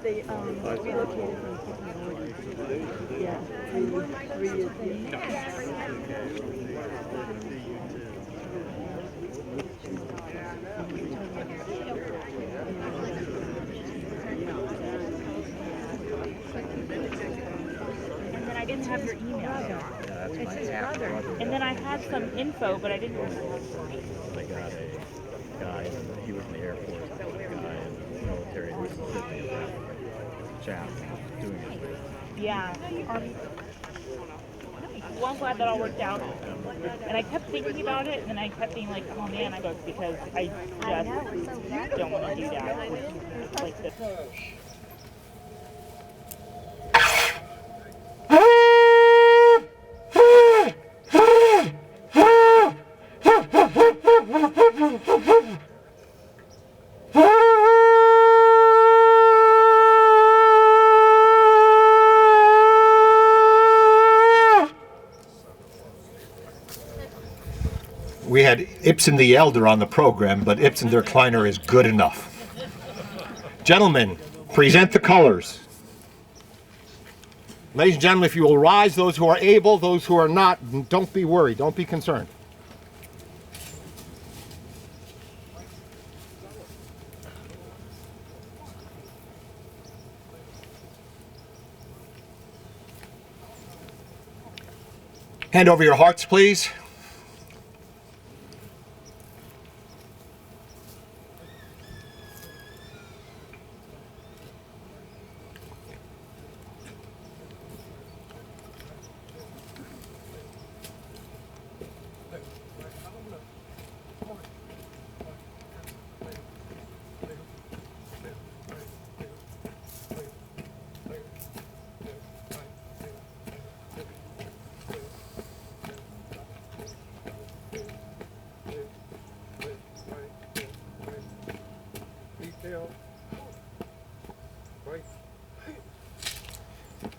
They relocated from technology. Yeah, 3 years. And then I didn't have your email. And then I had some info, but I didn't have They got a guy, he was in the Air Force, a guy in the military in Mississippi, chap doing it. Yeah. Well, I'm glad that all worked out. And I kept thinking about it, and then I kept being like, oh man, I booked because I just don't want to do that. Like this. We had Ibsen the Elder on the program, but Ibsen der Kleiner is good enough. Gentlemen, present the colors. Ladies and gentlemen, if you will rise, those who are able, those who are not, don't be worried, don't be concerned. Hand over your hearts, please.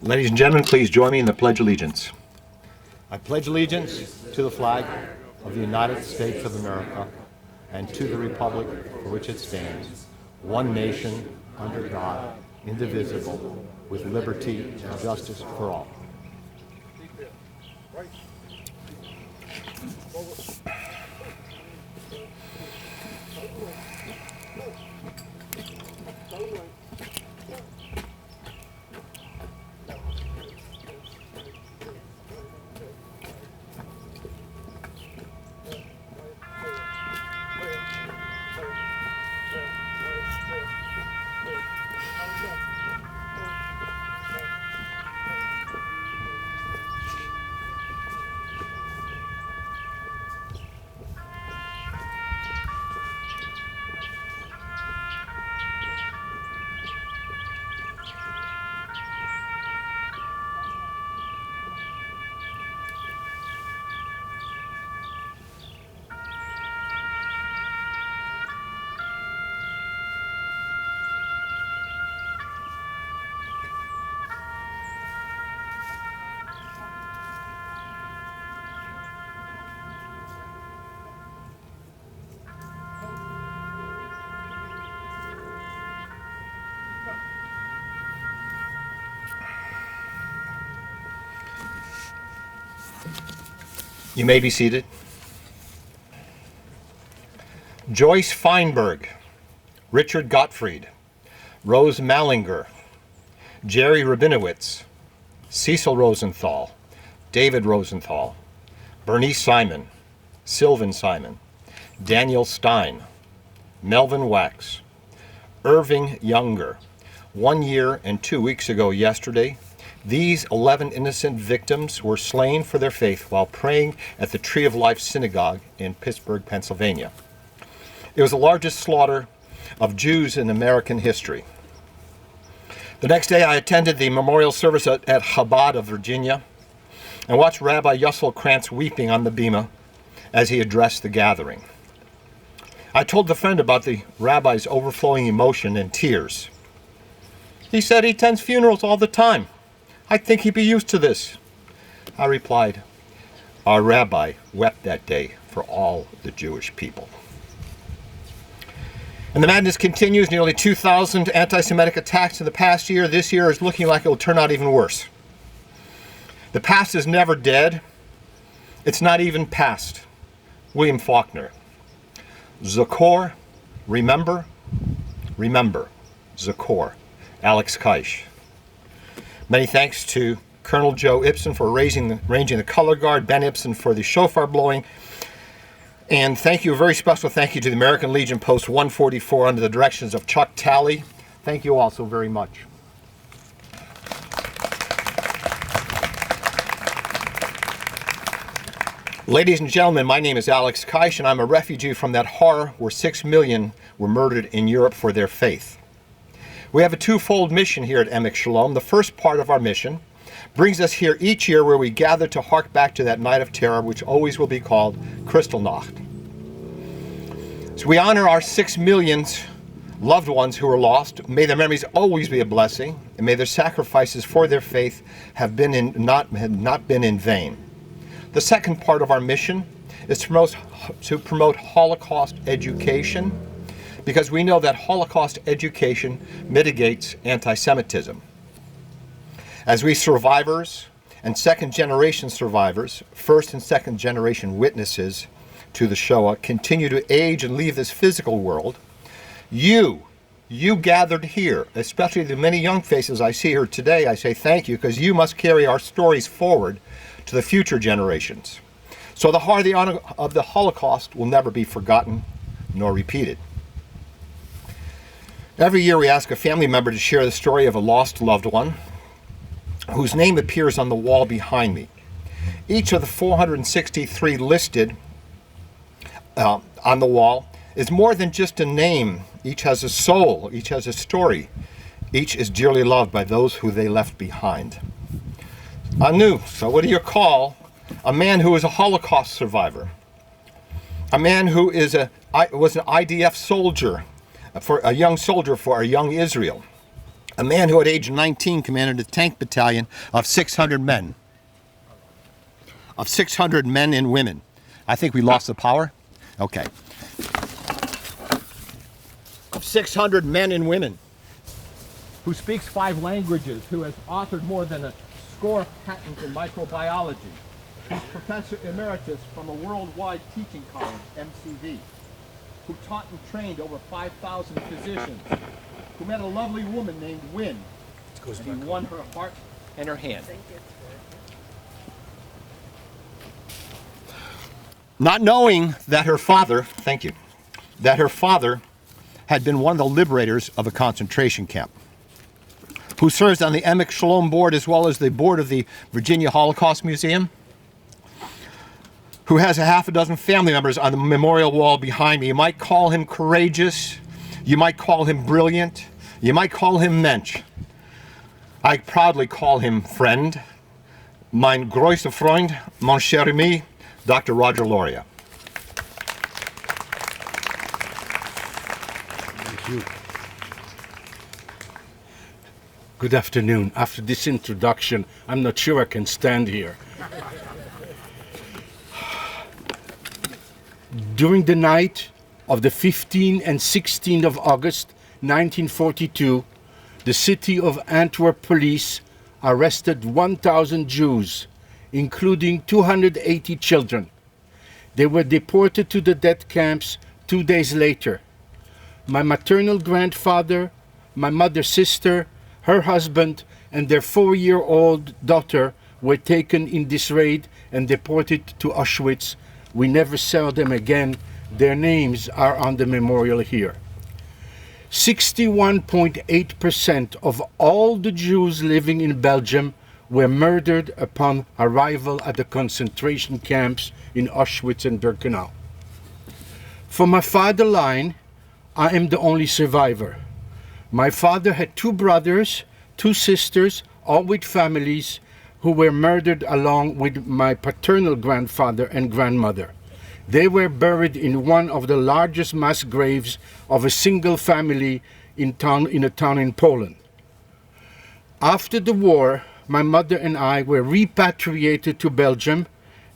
Ladies and gentlemen, please join me in the Pledge of Allegiance. I pledge allegiance to the flag of the United States of America and to the republic for which it stands, one nation, under God, indivisible, with liberty and justice for all. You may be seated. Joyce Feinberg, Richard Gottfried, Rose Mallinger, Jerry Rabinowitz, Cecil Rosenthal, David Rosenthal, Bernice Simon, Sylvan Simon, Daniel Stein, Melvin Wax, Irving Younger. 1 year and 2 weeks ago yesterday, these 11 innocent victims were slain for their faith while praying at the Tree of Life Synagogue in Pittsburgh, Pennsylvania. It was the largest slaughter of Jews in American history. The next day I attended the memorial service at Chabad of Virginia and watched Rabbi Yussel Krantz weeping on the bima as he addressed the gathering. I told the friend about the rabbi's overflowing emotion and tears. He said he attends funerals all the time. I think he'd be used to this. I replied, our rabbi wept that day for all the Jewish people. And the madness continues. Nearly 2,000 anti-Semitic attacks in the past year. This year is looking like it will turn out even worse. The past is never dead. It's not even past. William Faulkner. Zachor, remember, remember. Zachor. Alex Keish. Many thanks to Colonel Joe Ibsen for arranging the color guard, Ben Ibsen for the shofar blowing, and thank you, a very special thank you to the American Legion Post 144 under the directions of Chuck Talley. Thank you all so very much. Ladies and gentlemen, my name is Alex Keish, and I'm a refugee from that horror where 6 million were murdered in Europe for their faith. We have a twofold mission here at EmekSholom. The first part of our mission brings us here each year where we gather to hark back to that night of terror, which always will be called Kristallnacht. So we honor our 6 million loved ones who are lost. May their memories always be a blessing, and may their sacrifices for their faith have not been in vain. The second part of our mission is to promote Holocaust education, because we know that Holocaust education mitigates anti-Semitism. As we survivors and second-generation survivors, first and second-generation witnesses to the Shoah, continue to age and leave this physical world, you gathered here, especially the many young faces I see here today, I say thank you, because you must carry our stories forward to the future generations. So the horror of the Holocaust will never be forgotten nor repeated. Every year we ask a family member to share the story of a lost loved one whose name appears on the wall behind me. Each of the 463 listed on the wall is more than just a name. Each has a soul, each has a story. Each is dearly loved by those who they left behind. Anu, so what do you call a man who is a Holocaust survivor? A man who was an IDF soldier, for a young soldier for a young Israel. A man who at age 19 commanded a tank battalion of 600 men. Of 600 men and women. I think we lost the power? Okay. Of 600 men and women. Who speaks 5 languages, who has authored more than a score of patents in microbiology. Who's Professor Emeritus from a worldwide teaching college, MCV. Who taught and trained over 5,000 physicians. Who met a lovely woman named Wynne. And he won her heart and her hand. Not knowing that her father, that her father had been one of the liberators of a concentration camp. Who serves on the EmekSholom board as well as the board of the Virginia Holocaust Museum. Who has a half a dozen family members on the memorial wall behind me. You might call him courageous. You might call him brilliant. You might call him Mensch. I proudly call him friend. Mein größter Freund, mon cher ami, Dr. Roger Loria. Thank you. Good afternoon. After this introduction, I'm not sure I can stand here. During the night of the 15th and 16th of August 1942, the city of Antwerp police arrested 1,000 Jews, including 280 children. They were deported to the death camps 2 days later. My maternal grandfather, my mother's sister, her husband, and their 4-year-old daughter were taken in this raid and deported to Auschwitz. We never saw them again. Their names are on the memorial here. 61.8% of all the Jews living in Belgium were murdered upon arrival at the concentration camps in Auschwitz and Birkenau. For my father's line, I am the only survivor. My father had 2 brothers, 2 sisters, all with families, who were murdered along with my paternal grandfather and grandmother. They were buried in one of the largest mass graves of a single family in a town in Poland. After the war, my mother and I were repatriated to Belgium,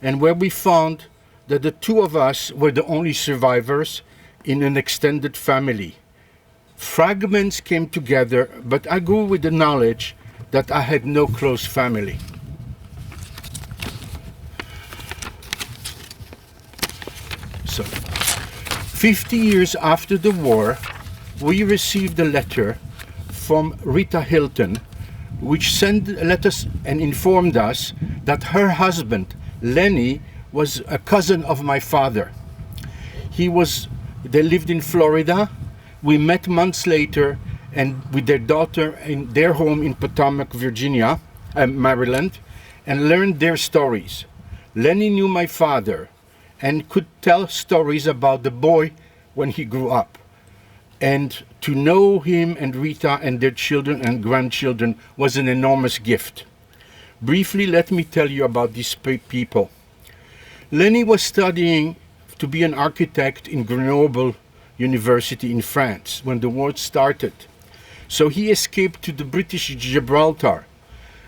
and where we found that the 2 of us were the only survivors in an extended family. Fragments came together, but I grew with the knowledge that I had no close family. So, 50 years after the war, we received a letter from Rita Hilton, which sent us and informed us that her husband, Lenny, was a cousin of my father. They lived in Florida. We met months later and with their daughter in their home in Potomac, Virginia, Maryland, and learned their stories. Lenny knew my father and could tell stories about the boy when he grew up. And to know him and Rita and their children and grandchildren was an enormous gift. Briefly, let me tell you about these people. Lenny was studying to be an architect in Grenoble University in France when the war started. So he escaped to the British Gibraltar.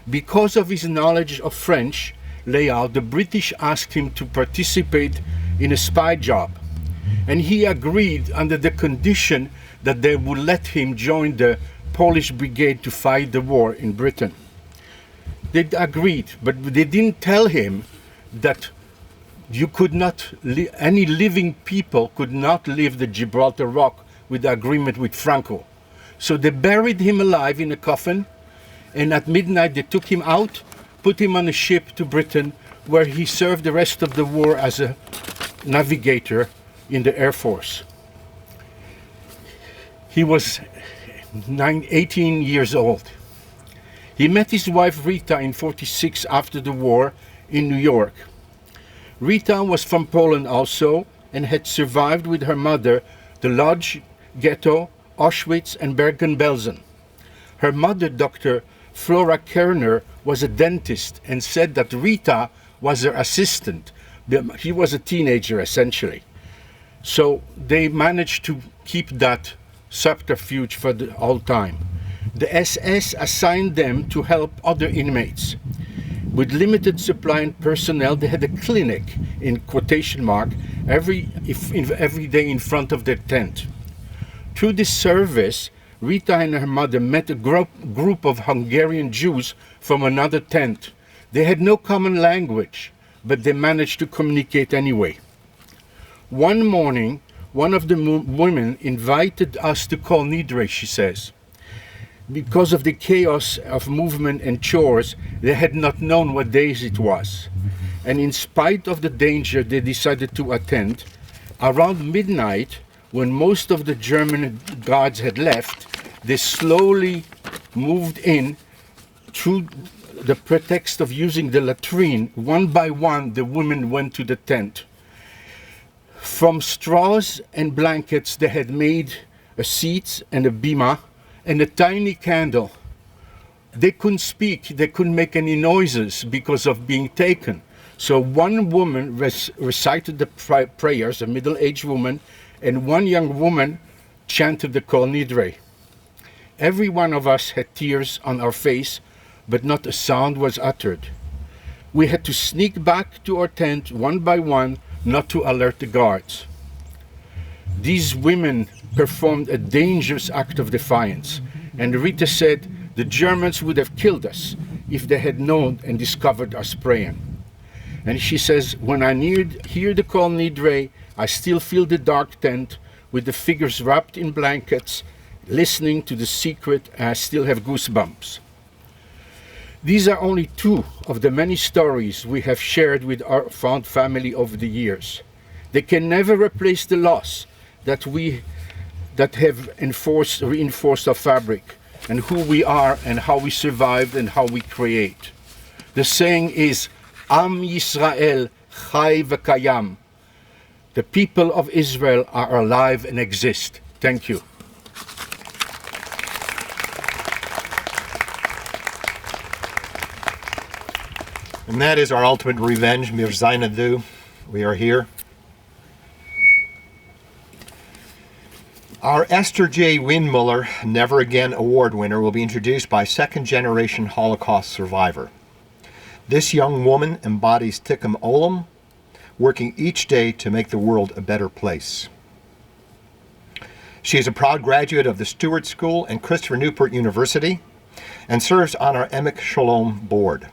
Because of his knowledge of French layout, the British asked him to participate in a spy job. And he agreed under the condition that they would let him join the Polish brigade to fight the war in Britain. They agreed, but they didn't tell him that you could not, any living people could not leave the Gibraltar Rock with the agreement with Franco. So they buried him alive in a coffin, and at midnight they took him out, put him on a ship to Britain, where he served the rest of the war as a navigator in the Air Force. He was 18 years old. He met his wife Rita in 1946 after the war in New York. Rita was from Poland also and had survived with her mother the Lodz ghetto, Auschwitz and Bergen-Belsen. Her mother, Dr. Flora Kerner, was a dentist and said that Rita was her assistant. He was a teenager essentially. So they managed to keep that subterfuge for the whole time. The SS assigned them to help other inmates. With limited supply and personnel, they had a clinic, in quotation mark, every day in front of their tent. Through this service, Rita and her mother met a group of Hungarian Jews from another tent. They had no common language, but they managed to communicate anyway. One morning, one of the women invited us to Kol Nidre, she says. Because of the chaos of movement and chores, they had not known what days it was. And in spite of the danger, they decided to attend. Around midnight, when most of the German guards had left, they slowly moved in through the pretext of using the latrine. One by one, the women went to the tent. From straws and blankets, they had made a seat and a bima and a tiny candle. They couldn't speak, they couldn't make any noises because of being taken. So one woman recited the prayers, a middle-aged woman, and one young woman chanted the Kol Nidre. Every one of us had tears on our face, but not a sound was uttered. We had to sneak back to our tent one by one, not to alert the guards. These women performed a dangerous act of defiance, and Rita said the Germans would have killed us if they had known and discovered us praying. And she says, when I hear the Kol Nidre, I still feel the dark tent with the figures wrapped in blankets, listening to the secret, and I still have goosebumps. These are only two of the many stories we have shared with our fond family over the years. They can never replace the loss that have reinforced our fabric and who we are and how we survived and how we create. The saying is, Am Yisrael Chai V'Kayam. The people of Israel are alive and exist. Thank you. And that is our ultimate revenge, Mir Zainadu. We are here. Our Esther J. Windmuller Never Again Award winner will be introduced by second-generation Holocaust survivor. This young woman embodies Tikkun Olam, working each day to make the world a better place. She is a proud graduate of the Stewart School and Christopher Newport University and serves on our EmekSholom board.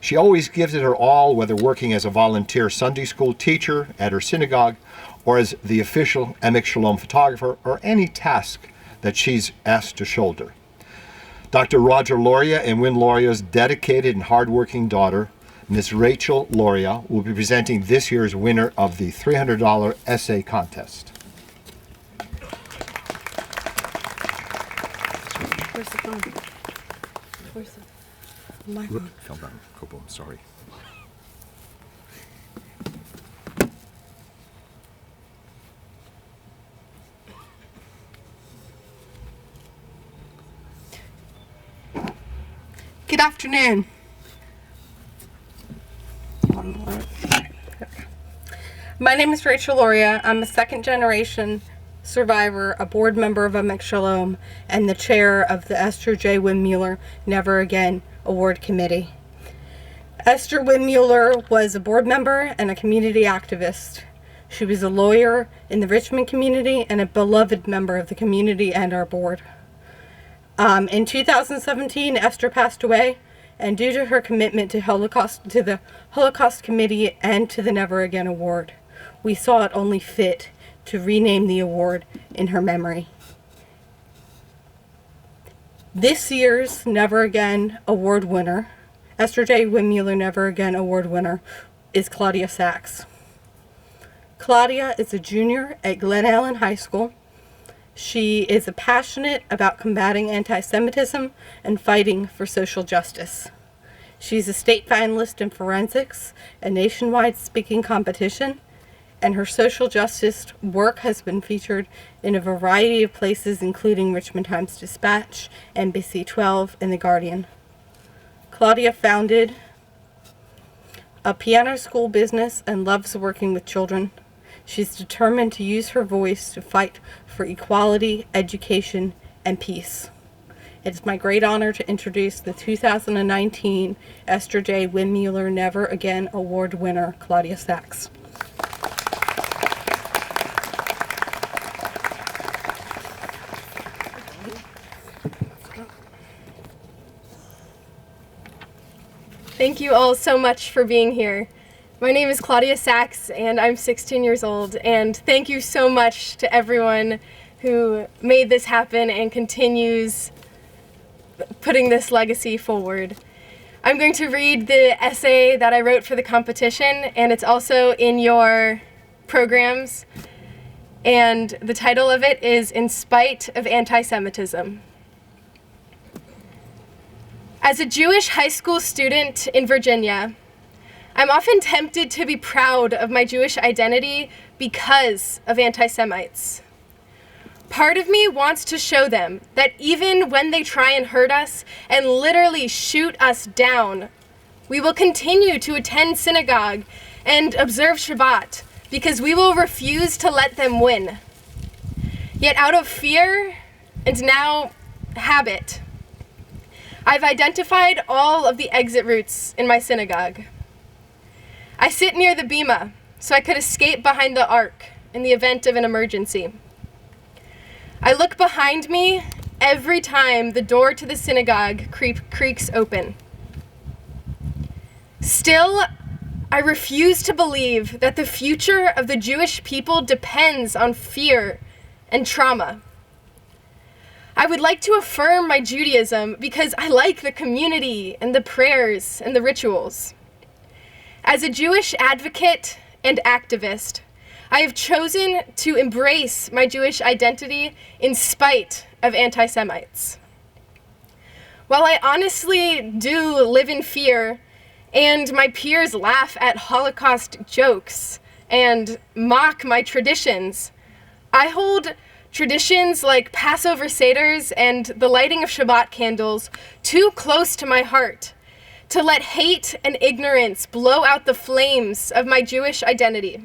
She always gives it her all, whether working as a volunteer Sunday school teacher at her synagogue or as the official EmekSholom photographer, or any task that she's asked to shoulder. Dr. Roger Loria and Win Loria's dedicated and hardworking daughter, Ms. Rachel Loria, will be presenting this year's winner of the $300 essay contest. Where's the phone? Where's the my phone? Fell down. Copo, I'm sorry. Good afternoon. My name is Rachel Loria. I'm a second generation survivor, a board member of EmekSholom, and the chair of the Esther J. Windmuller Never Again Award Committee. Esther Windmuller was a board member and a community activist. She was a lawyer in the Richmond community and a beloved member of the community and our board. In 2017, Esther passed away, and due to her commitment to the Holocaust Committee and to the Never Again Award, we saw it only fit to rename the award in her memory. This year's Never Again Award winner, Esther J. Windmuller Never Again Award winner, is Claudia Sachs. Claudia is a junior at Glen Ellen High School. She is passionate about combating anti-Semitism and fighting for social justice. She's a state finalist in forensics, a nationwide speaking competition, and her social justice work has been featured in a variety of places, including Richmond Times-Dispatch, NBC 12, and The Guardian. Claudia founded a piano school business and loves working with children. She's determined to use her voice to fight for equality, education, and peace. It's my great honor to introduce the 2019 Esther J. Windmuller Never Again Award winner, Claudia Sachs. Thank you all so much for being here. My name is Claudia Sachs, and I'm 16 years old, and thank you so much to everyone who made this happen and continues putting this legacy forward. I'm going to read the essay that I wrote for the competition, and it's also in your programs, and the title of it is In Spite of Anti-Semitism. As a Jewish high school student in Virginia, I'm often tempted to be proud of my Jewish identity because of anti-Semites. Part of me wants to show them that even when they try and hurt us and literally shoot us down, we will continue to attend synagogue and observe Shabbat because we will refuse to let them win. Yet out of fear and now habit, I've identified all of the exit routes in my synagogue. I sit near the bima so I could escape behind the ark in the event of an emergency. I look behind me every time the door to the synagogue creaks open. Still, I refuse to believe that the future of the Jewish people depends on fear and trauma. I would like to affirm my Judaism because I like the community and the prayers and the rituals. As a Jewish advocate and activist, I have chosen to embrace my Jewish identity in spite of anti-Semites. While I honestly do live in fear, and my peers laugh at Holocaust jokes and mock my traditions, I hold traditions like Passover Seders and the lighting of Shabbat candles too close to my heart to let hate and ignorance blow out the flames of my Jewish identity.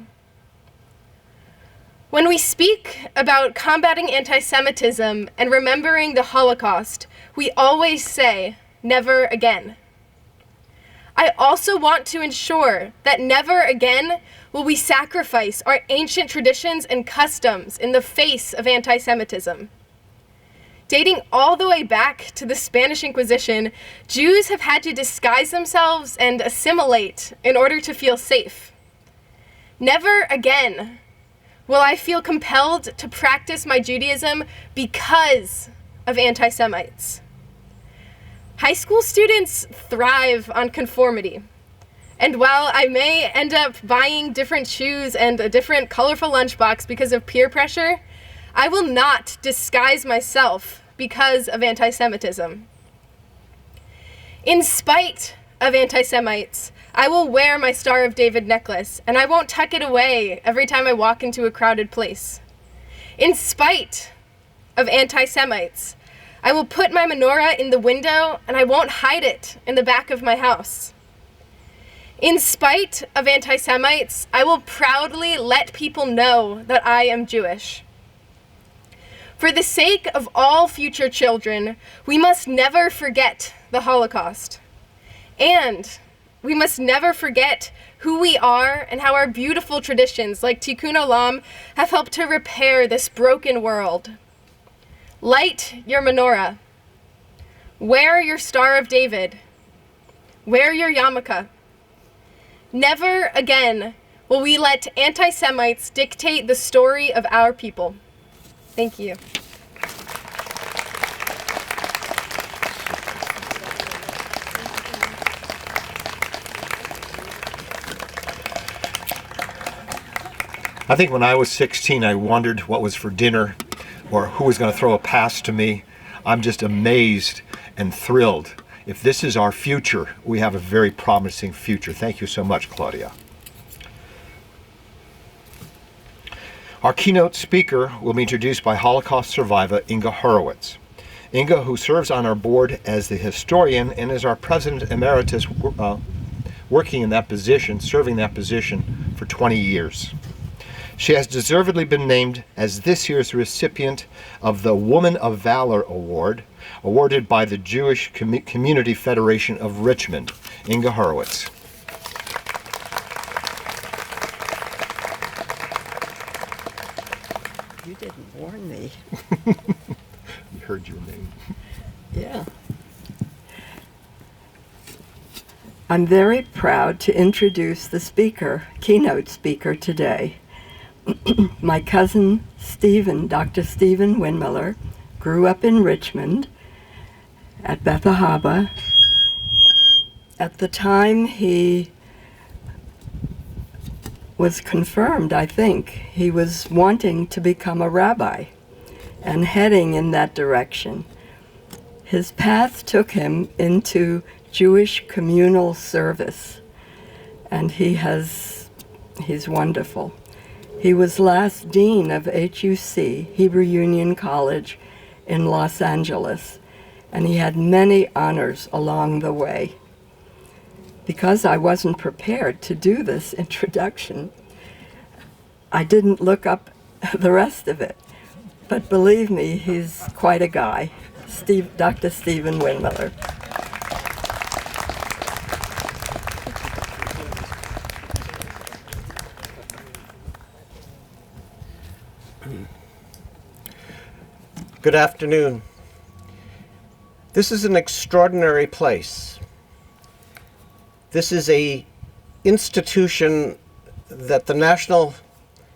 When we speak about combating anti-Semitism and remembering the Holocaust, we always say, never again. I also want to ensure that never again will we sacrifice our ancient traditions and customs in the face of anti-Semitism. Dating all the way back to the Spanish Inquisition, Jews have had to disguise themselves and assimilate in order to feel safe. Never again will I feel compelled to practice my Judaism because of anti-Semites. High school students thrive on conformity. And while I may end up buying different shoes and a different colorful lunchbox because of peer pressure, I will not disguise myself because of anti-Semitism. In spite of anti-Semites, I will wear my Star of David necklace, and I won't tuck it away every time I walk into a crowded place. In spite of anti-Semites, I will put my menorah in the window, and I won't hide it in the back of my house. In spite of anti-Semites, I will proudly let people know that I am Jewish. For the sake of all future children, we must never forget the Holocaust. And we must never forget who we are and how our beautiful traditions like Tikkun Olam have helped to repair this broken world. Light your menorah. Wear your Star of David. Wear your yarmulke. Never again will we let anti-Semites dictate the story of our people. Thank you. I think when I was 16, I wondered what was for dinner or who was going to throw a pass to me. I'm just amazed and thrilled. If this is our future, we have a very promising future. Thank you so much, Claudia. Our keynote speaker will be introduced by Holocaust survivor Inga Horowitz. Inga, who serves on our board as the historian and is our president emeritus, working in that position, serving that position for 20 years. She has deservedly been named as this year's recipient of the Woman of Valor Award, awarded by the Jewish Community Federation of Richmond. Inga Horowitz. You didn't warn me. You heard your name. Yeah. I'm very proud to introduce the speaker, keynote speaker today. My cousin Stephen, Dr. Stephen Windmiller, grew up in Richmond at Beth Ahaba. At the time he was confirmed, I think, he was wanting to become a rabbi and heading in that direction. His path took him into Jewish communal service, and he's wonderful. He was last dean of HUC, Hebrew Union College, in Los Angeles, and he had many honors along the way. Because I wasn't prepared to do this introduction, I didn't look up the rest of it. But believe me, he's quite a guy, Dr. Stephen Windmiller. Good afternoon. This is an extraordinary place. This is an institution that the National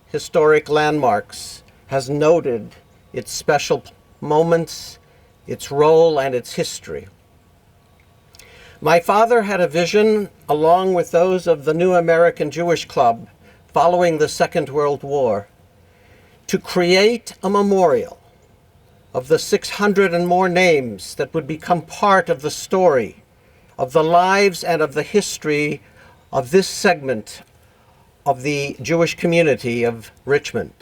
Historic Landmarks has noted its special moments, its role, and its history. My father had a vision, along with those of the New American Jewish Club following the Second World War, to create a memorial of the 600 and more names that would become part of the story, of the lives and of the history of this segment of the Jewish community of Richmond.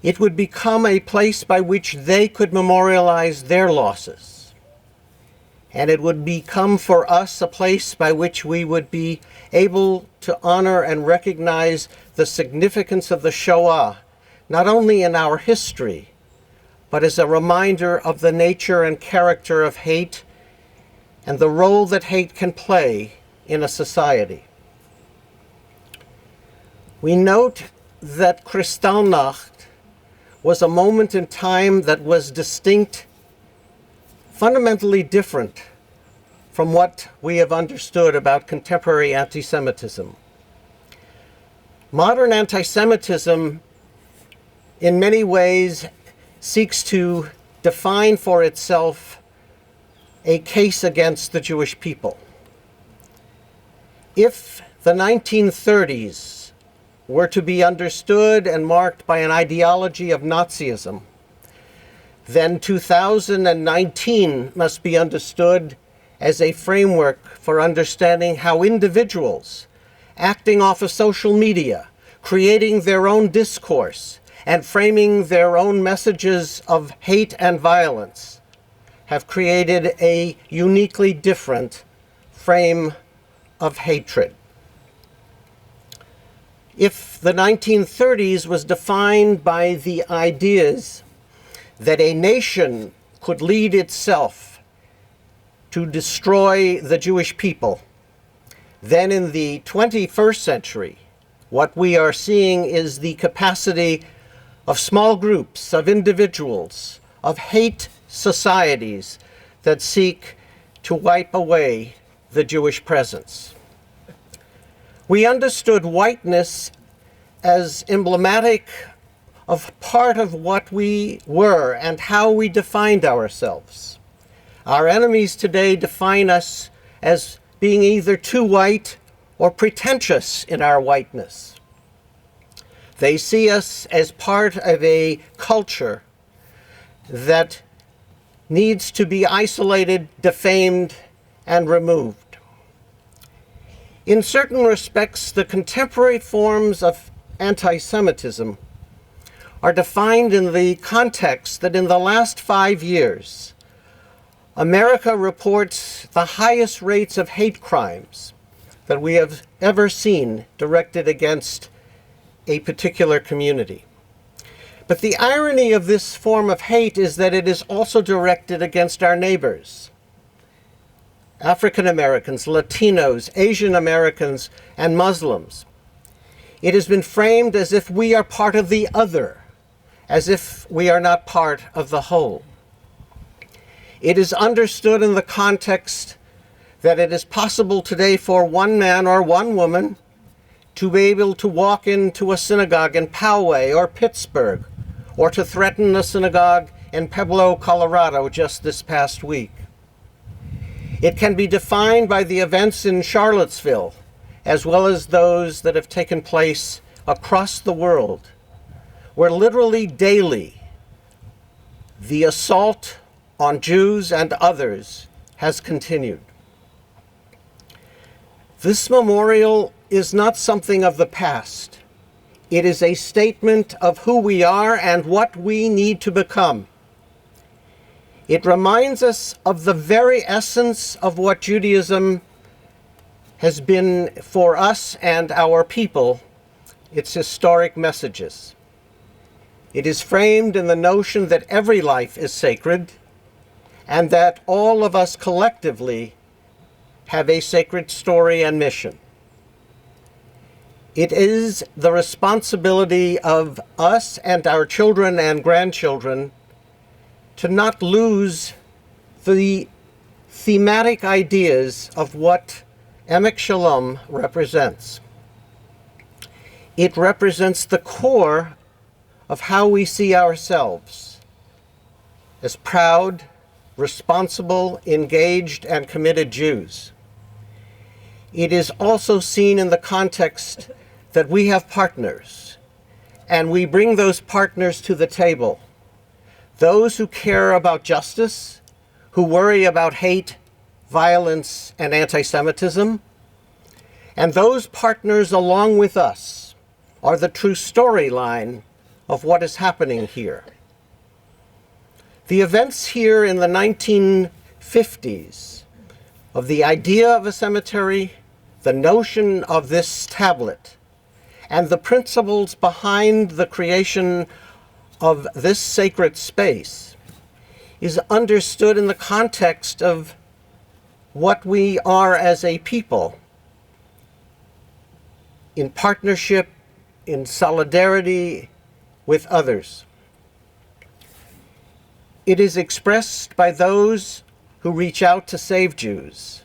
It would become a place by which they could memorialize their losses. And it would become for us a place by which we would be able to honor and recognize the significance of the Shoah, not only in our history, but as a reminder of the nature and character of hate and the role that hate can play in a society. We note that Kristallnacht was a moment in time that was distinct, fundamentally different from what we have understood about contemporary anti-Semitism. Modern anti-Semitism, in many ways, seeks to define for itself a case against the Jewish people. If the 1930s were to be understood and marked by an ideology of Nazism, then 2019 must be understood as a framework for understanding how individuals acting off of social media, creating their own discourse, and framing their own messages of hate and violence have created a uniquely different frame of hatred. If the 1930s was defined by the ideas that a nation could lead itself to destroy the Jewish people, then in the 21st century, what we are seeing is the capacity of small groups, of individuals, of hate societies that seek to wipe away the Jewish presence. We understood whiteness as emblematic of part of what we were and how we defined ourselves. Our enemies today define us as being either too white or pretentious in our whiteness. They see us as part of a culture that needs to be isolated, defamed, and removed. In certain respects, the contemporary forms of anti-Semitism are defined in the context that in the last 5 years, America reports the highest rates of hate crimes that we have ever seen directed against a particular community. But the irony of this form of hate is that it is also directed against our neighbors. African Americans, Latinos, Asian Americans, and Muslims. It has been framed as if we are part of the other, as if we are not part of the whole. It is understood in the context that it is possible today for one man or one woman to be able to walk into a synagogue in Poway or Pittsburgh, or to threaten a synagogue in Pueblo, Colorado just this past week. It can be defined by the events in Charlottesville, as well as those that have taken place across the world, where literally daily the assault on Jews and others has continued. This memorial is not something of the past. It is a statement of who we are and what we need to become. It reminds us of the very essence of what Judaism has been for us and our people, its historic messages. It is framed in the notion that every life is sacred and that all of us collectively have a sacred story and mission. It is the responsibility of us and our children and grandchildren to not lose the thematic ideas of what EmekSholom represents. It represents the core of how we see ourselves as proud, responsible, engaged, and committed Jews. It is also seen in the context that we have partners, and we bring those partners to the table. Those who care about justice, who worry about hate, violence, and anti-Semitism, and those partners along with us are the true storyline of what is happening here. The events here in the 1950s of the idea of a cemetery, the notion of this tablet, and the principles behind the creation of this sacred space is understood in the context of what we are as a people, in partnership, in solidarity with others. It is expressed by those who reach out to save Jews.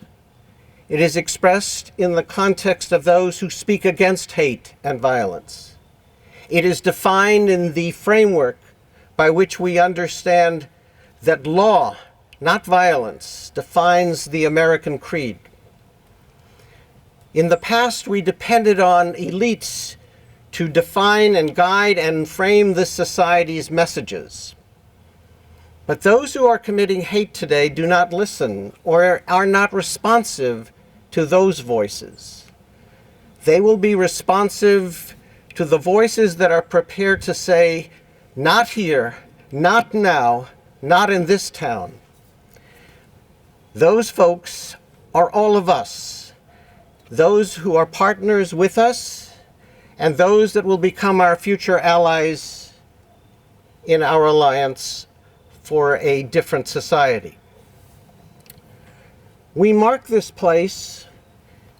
It is expressed in the context of those who speak against hate and violence. It is defined in the framework by which we understand that law, not violence, defines the American creed. In the past, we depended on elites to define and guide and frame this society's messages. But those who are committing hate today do not listen or are not responsive to those voices. They will be responsive to the voices that are prepared to say, not here, not now, not in this town. Those folks are all of us, those who are partners with us, and those that will become our future allies in our alliance for a different society. We mark this place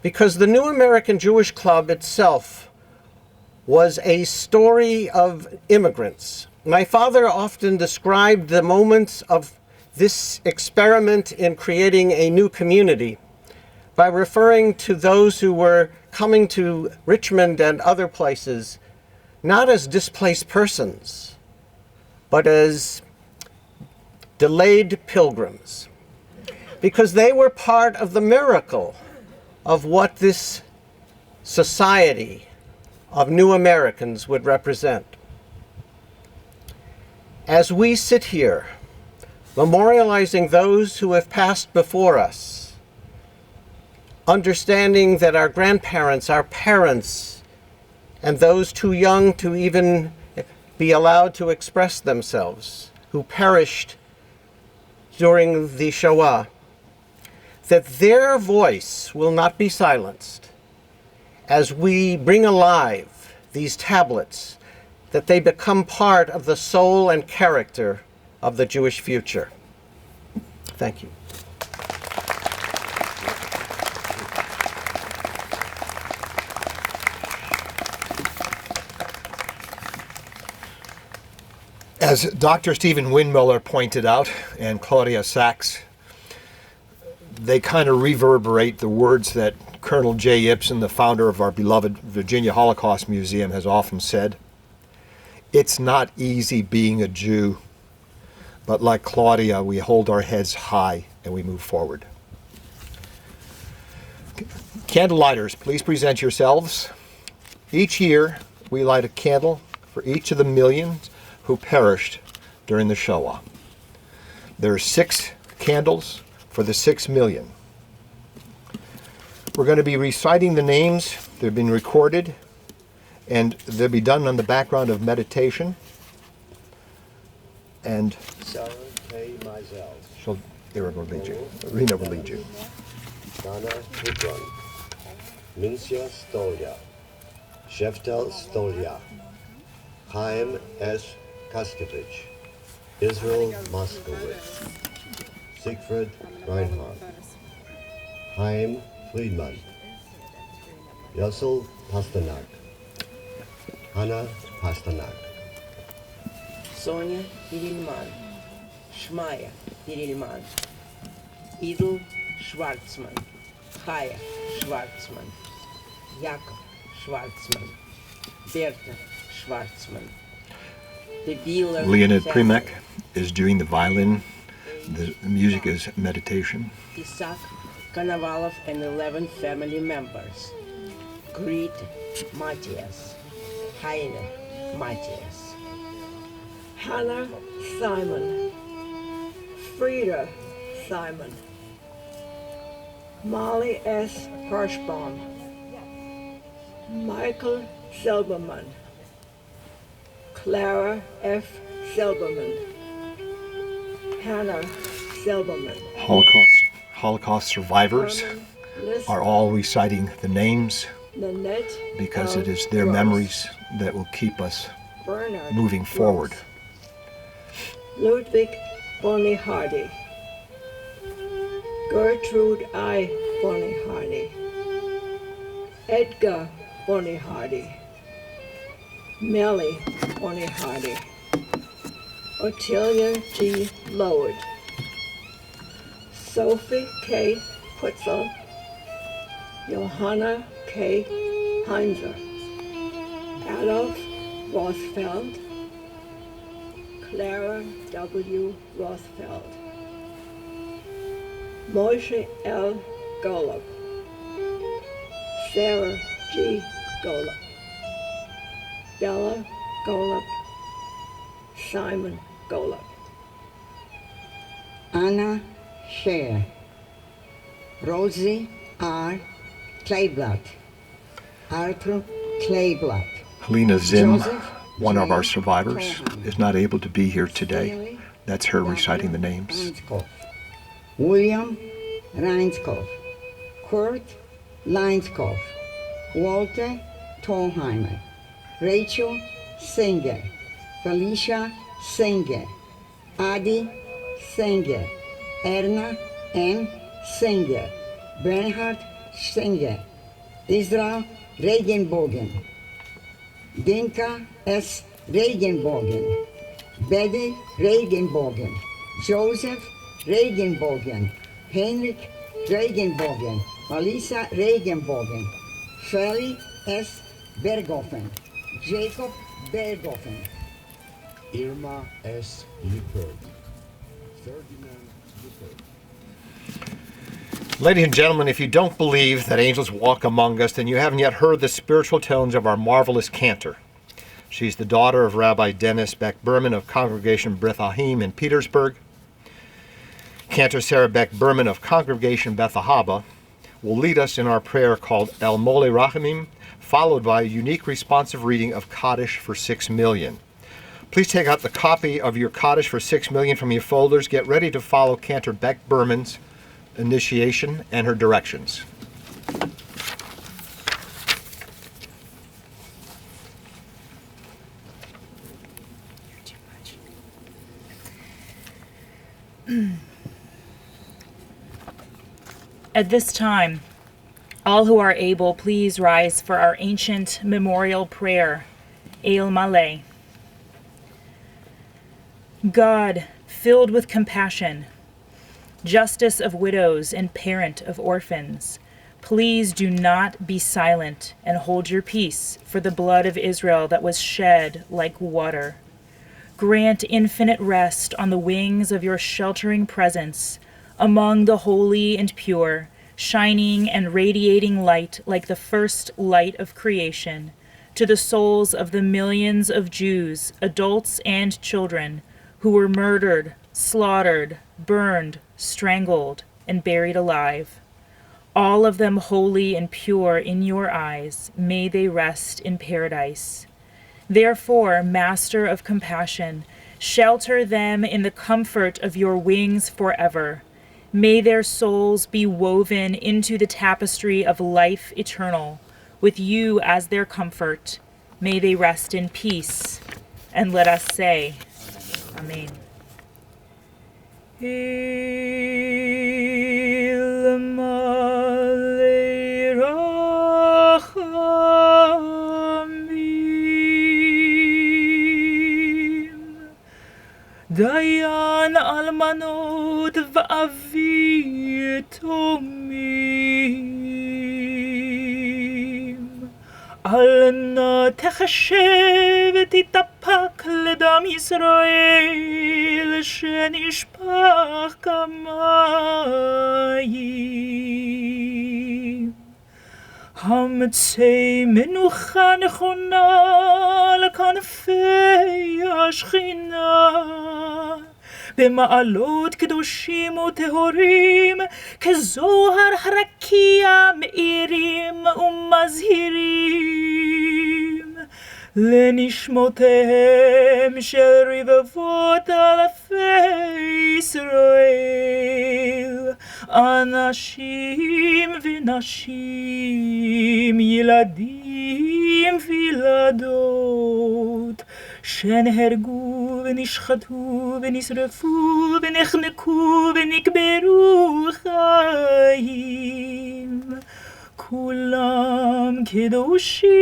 because the New American Jewish Club itself was a story of immigrants. My father often described the moments of this experiment in creating a new community by referring to those who were coming to Richmond and other places not as displaced persons, but as delayed pilgrims, because they were part of the miracle of what this society of new Americans would represent. As we sit here, memorializing those who have passed before us, understanding that our grandparents, our parents, and those too young to even be allowed to express themselves, who perished during the Shoah, that their voice will not be silenced as we bring alive these tablets, that they become part of the soul and character of the Jewish future. Thank you. As Dr. Stephen Windmiller pointed out, and Claudia Sachs, they kind of reverberate the words that Colonel J. Ibsen, the founder of our beloved Virginia Holocaust Museum, has often said. It's not easy being a Jew, but like Claudia, we hold our heads high and we move forward. Candle lighters, please present yourselves. Each year, we light a candle for each of the millions who perished during the Shoah. There are 6 candles for the 6 million. We're going to be reciting the names. They've been recorded, and they'll be done on the background of meditation. And Sarah K. Mizell, Rena will lead you. Donna Hibron, Mincia Stolja, Sheftel Stolja, Chaim S. Kaskevich, Israel Moskowitz, Siegfried Reinhardt, Chaim Friedman, Yossel Pasternak, Hannah Pasternak, Sonia Hirilman, Shmaya Hirilman, Idel Schwarzman, Chaya Schwarzman, Jakob Schwarzman, Berta Schwarzman. The dealer Leonid Primek is doing the violin. The music is meditation. Isaac Konovalov and 11 family members. Greet Matthias, Heine Matthias, Hannah Simon, Frida Simon, Molly S. Hirschbaum, Michael Silberman, Clara F. Silberman, Hannah Silberman. Holocaust survivors are all reciting the names because it is their memories that will keep us moving forward. Ludwig Bonnie Hardy, Gertrude I. Bonnie Hardy, Edgar Bonnie Hardy, Melly Bonnie Hardy, Ottilia G. Loward, Sophie K. Putzel, Johanna K. Heinzer, Adolf Rothfeld, Clara W. Rothfeld, Moshe L. Golub, Sarah G. Golub, Bella Golub, Simon Golub, Anna Scher, Rosie R. Kleeblatt, Arthur Kleeblatt, Helena Zim, Joseph one of J. our survivors, Cohen, is not able to be here today. Staley That's her W. reciting the names. Reinskoff, William Reinskoff, Kurt Leinskoff, Walter Tolheimer, Rachel Singer, Felicia Singer, Adi Singer, Erna N. Singer, Bernhard Singer, Israel Regenbogen, Dinka S. Regenbogen, Betty Regenbogen, Joseph Regenbogen, Heinrich Regenbogen, Melissa Regenbogen, Shelley S. Berghofen, Jacob Berghofen, Irma S. Lippert, Ferdinand Lippert. Ladies and gentlemen, if you don't believe that angels walk among us, then you haven't yet heard the spiritual tones of our marvelous cantor. She's the daughter of Rabbi Dennis Beck Berman of Congregation Beth Ahim in Petersburg. Cantor Sarah Beck Berman of Congregation Beth Ahaba will lead us in our prayer called El Mole Rachamim, followed by a unique responsive reading of Kaddish for 6 million. Please take out the copy of your Kaddish for 6 million from your folders. Get ready to follow Cantor Beck Berman's initiation and her directions. At this time, all who are able, please rise for our ancient memorial prayer, El Maleh. God, filled with compassion, justice of widows and parent of orphans, please do not be silent and hold your peace for the blood of Israel that was shed like water. Grant infinite rest on the wings of your sheltering presence among the holy and pure, shining and radiating light like the first light of creation, to the souls of the millions of Jews, adults and children, who were murdered, slaughtered, burned, strangled, and buried alive. All of them holy and pure in your eyes, may they rest in paradise. Therefore, Master of compassion, shelter them in the comfort of your wings forever. May their souls be woven into the tapestry of life eternal, with you as their comfort. May they rest in peace. And let us say, Amen. Il Malei Rachamim, Dayan Almanot Va'avitomim, Al na techashev titapak ledam Yisrael shenishpach kamayim. המצא מנוחה נכונה לכנפי השכינה, במעלות קדושים וטהורים, כזוהר הרקיע מאירים ומזהירים, לנשמותיהם של רבבות אלפי ישראל, אנשים ונשים, ילדים וילדות, שנהרגו ונשחטו ונשרפו ונחנקו ונקברו חיים. כולם קדושים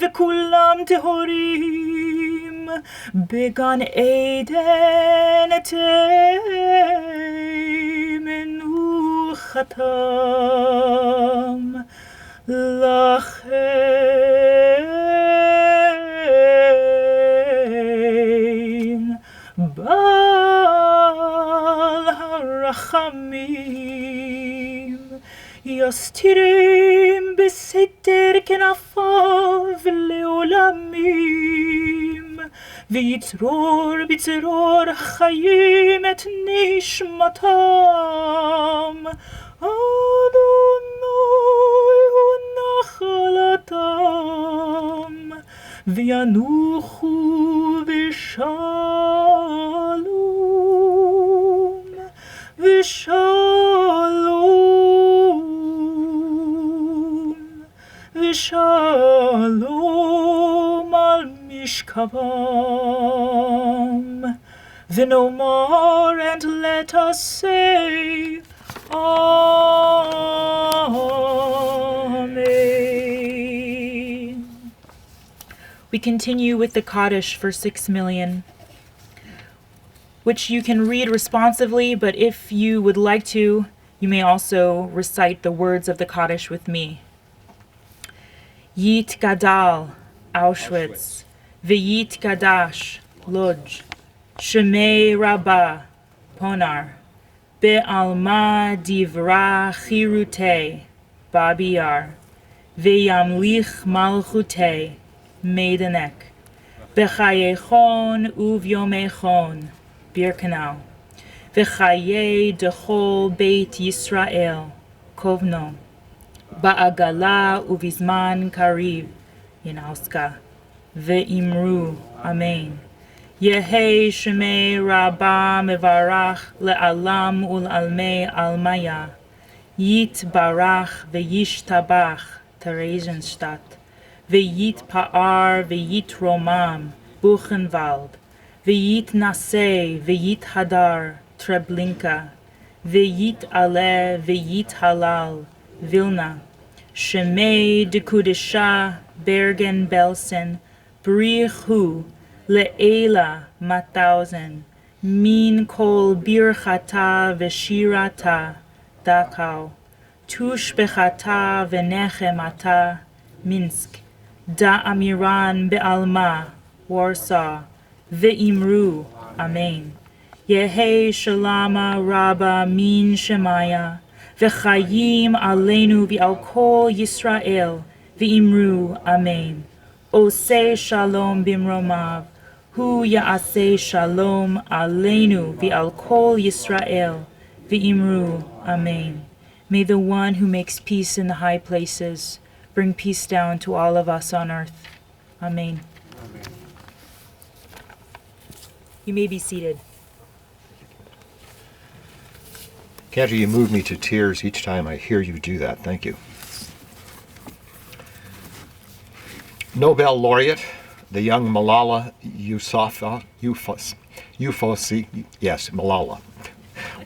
וכולם טהורים, בגן עדן תהיה מנוחתם. לכן בעל הרחמים יסתירם בסתר כנפיו לעולמים, ויצרור בצרור החיים את נשמתם. אדוני הוא נחלתם, וינוחו בשלום, ושלום, ושלום על משכבם. ונאמר, and let us say, Amen. We continue with the Kaddish for 6 million, which you can read responsively, but if you would like to, you may also recite the words of the Kaddish with me. Yit Gadal, Auschwitz, V'yit Gadash, Lodz, Shemei Rabbah, Ponar, Be'alma Divra Chirute, Babiyar, Ve'yamlich Malchute, Meidanek, Bechayechon Uvyomechon, Birkenau, Vechaye Dechol Beit Yisrael, Kovno, Ba'agala Uvizman Kariv, Yanauska, Ve'imru, Amen. Yehi Shemei Rabbah Mevarach Le'alam Ul'almei Almaya, Yit Barach Ve'yishtabach Theresienstadt, Ve'yit Pa'ar Ve'yit Romam Buchenwald, Ve'yit Naseh Ve'yit Hadar Treblinka, Ve'yit Ale Ve'yit Halal Vilna, Shemei Dekudesha Bergen Belsen Brichu Le'ela Mauthausen, Min Kol Birchata Veshirata Dachau, Tushbechata Venechemata Minsk, Da'amiran Be'alma Warsaw, Ve'imru, Amen. Yehi Shalama Rabba Min Shemaya, V'chayim Aleinu V'al Kol Yisrael, Ve'imru, Amen. Oseh Shalom Bimromav, Hu Ya'aseh Shalom Aleinu V'al Kol Yisrael, Ve'imru, Amen. May the one who makes peace in the high places bring peace down to all of us on earth. Amen. Amen. You may be seated. Cantor, you move me to tears each time I hear you do that. Thank you. Nobel laureate, the young Malala Yousafzai, yes, Malala.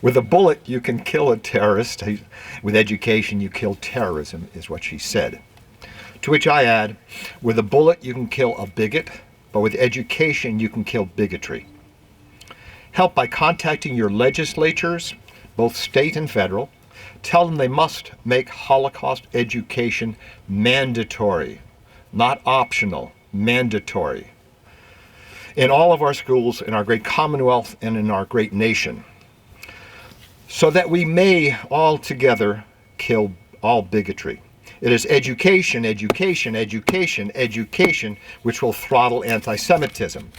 With a bullet, you can kill a terrorist. With education, you kill terrorism, is what she said. To which I add, with a bullet, you can kill a bigot, but with education, you can kill bigotry. Help by contacting your legislatures, both state and federal. Tell them they must make Holocaust education mandatory, not optional, mandatory. In all of our schools, in our great Commonwealth, and in our great nation, so that we may all together kill all bigotry. It is education, education, education, education, which will throttle anti-Semitism.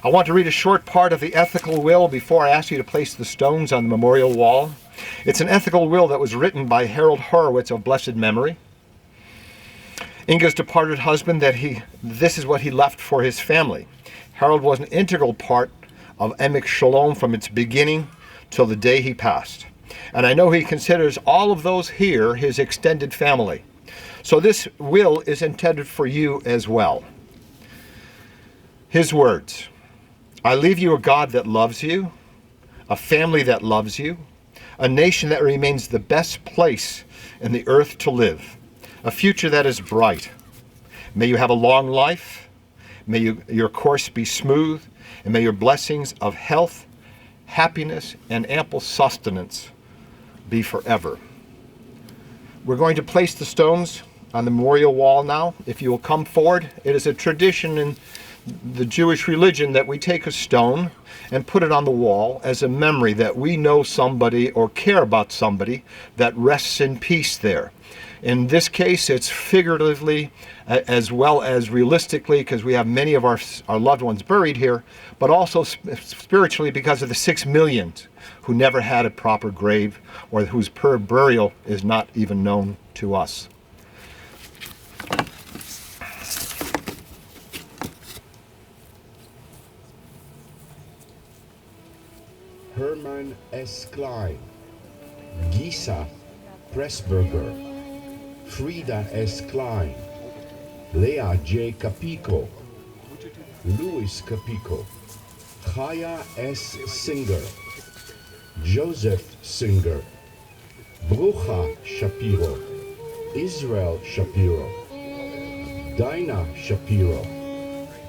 I want to read a short part of the ethical will before I ask you to place the stones on the memorial wall. It's an ethical will that was written by Harold Horowitz of blessed memory. Inga's departed husband, this is what he left for his family. Harold was an integral part of EmekSholom from its beginning till the day he passed. And I know he considers all of those here his extended family. So this will is intended for you as well. His words: I leave you a God that loves you, a family that loves you, a nation that remains the best place in the earth to live, a future that is bright. May you have a long life. May your course be smooth, and may your blessings of health, happiness, and ample sustenance be forever. We're going to place the stones on the memorial wall now. If you will come forward, it is a tradition in the Jewish religion that we take a stone and put it on the wall as a memory that we know somebody or care about somebody that rests in peace there. In this case, it's figuratively as well as realistically, because we have many of our loved ones buried here, but also spiritually because of the 6 million who never had a proper grave or whose burial is not even known to us. Herman S. Klein, Gisa Pressburger, Frida S. Klein, Lea J. Capico, Louis Capico, Chaya S. Singer, Joseph Singer, Brucha Shapiro, Israel Shapiro, Dinah Shapiro,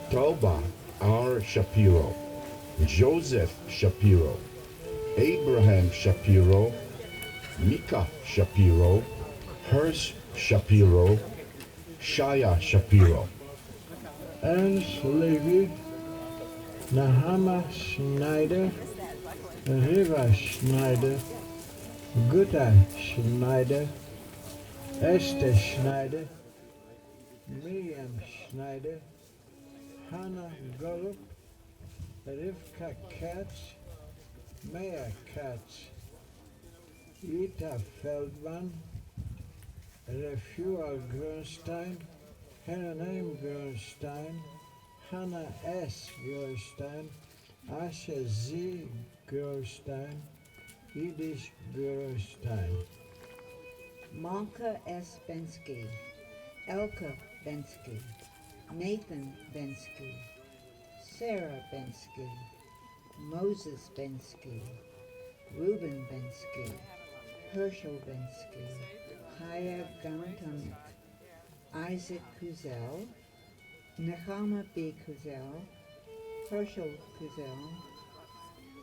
Tauba R. Shapiro, Joseph Shapiro, Abraham Shapiro, Mika Shapiro, Hirsch Shapiro, Shaya Shapiro. Ernst Levy, Nahama Schneider, Riva Schneider, Gutta Schneider, Esther Schneider, Miriam Schneider, Hannah Golub, Rivka Katz, Maya Katz, Ita Feldman, Refua Grunstein, Hernheim Grunstein, Hannah S. Grunstein, Asha Z. Grunstein, Yiddish Grunstein. Malka S. Bensky, Elka Bensky, Nathan Bensky, Sarah Bensky, Moses Bensky, Reuben Bensky, Herschel Bensky, Chaya Galantonik, Isaac Kuzel, Nechama B. Kuzel, Herschel Kuzel,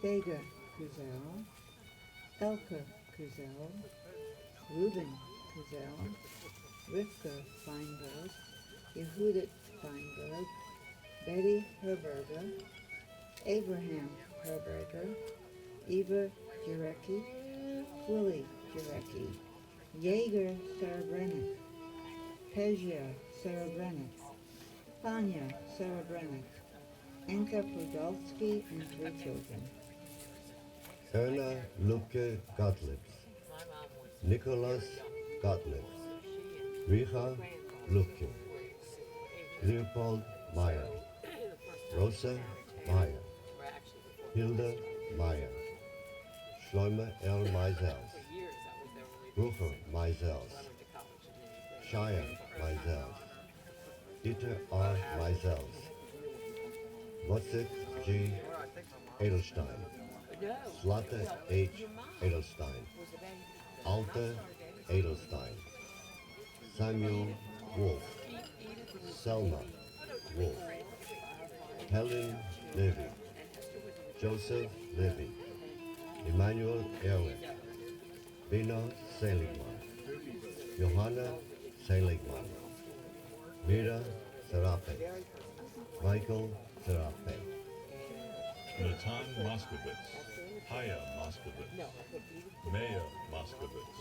Vega Kuzel, Elka Kuzel, Reuben Kuzel, Rivka Feinberg, Yehudit Feinberg, Betty Herberger, Abraham Herberger, Eva Jurecki, Willie Jurecki, Jaeger Serebrennik, Pezia Serebrennik, Tanya Serebrennik, Enka Podolsky, and 3 children. Erna Luke Gottlieb, Nicholas Gottlieb, Richa Luke, Leopold Meyer, Rosa Meyer, Hilda Meyer, Shlomo L. Meisels, Rucher Meisels, Shia Meisels, Dieter R. Meisels, Wozzeck G. Edelstein, Slata H. Edelstein, Alta Edelstein, Samuel Wolf, Selma Wolf, Helen Levy, Joseph Levy, Emmanuel Ehrlich, Bina Seligman, Johanna Seligman, Mira Serape, Michael Serape, Natan Moskowitz, Haya Moskowitz, Maya Moskowitz,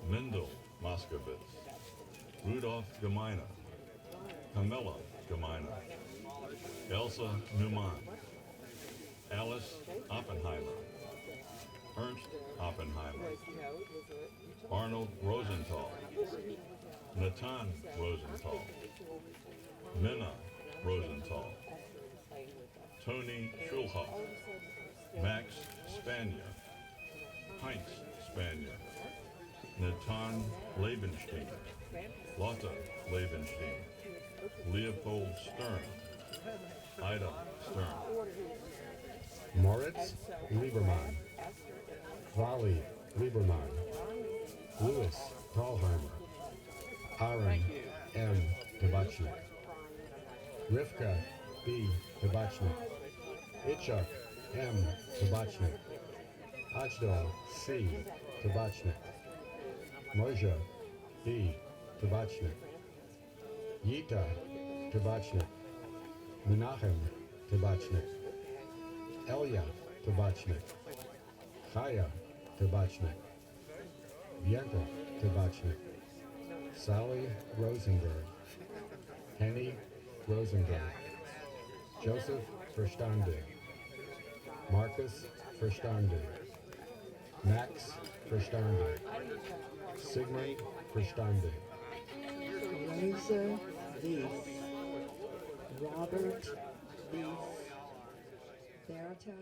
Mendel Moskowitz, Rudolf Gemeiner, Camilla Gemeiner, Elsa Newman, Alice Oppenheimer, Ernst Oppenheimer, Arnold Rosenthal, Natan Rosenthal, Minna Rosenthal, Tony Schulhoff, Max Spanier, Heinz Spanier, Natan Lebenstein, Lotta Lebenstein, Leopold Stern, Ida Stern, Moritz Lieberman, Wally Lieberman, Louis Thalheimer, Aaron M. Tabachnik, Rivka B. Tabachnik, Ichak M. Tabachnik, Ajdal C. Tabachnik, Moshe B. Tabachnik, Yita Tabachnik, Menachem Tabachnik, Elya Tabachnik, Chaya Tabachnik, Bianca Tabachnik, Sally Rosenberg, Henny Rosenberg, Joseph Verstande, Marcus Verstande, Max Verstande, Sigmund Verstande, Rosa Leaf, Robert Leaf, Berta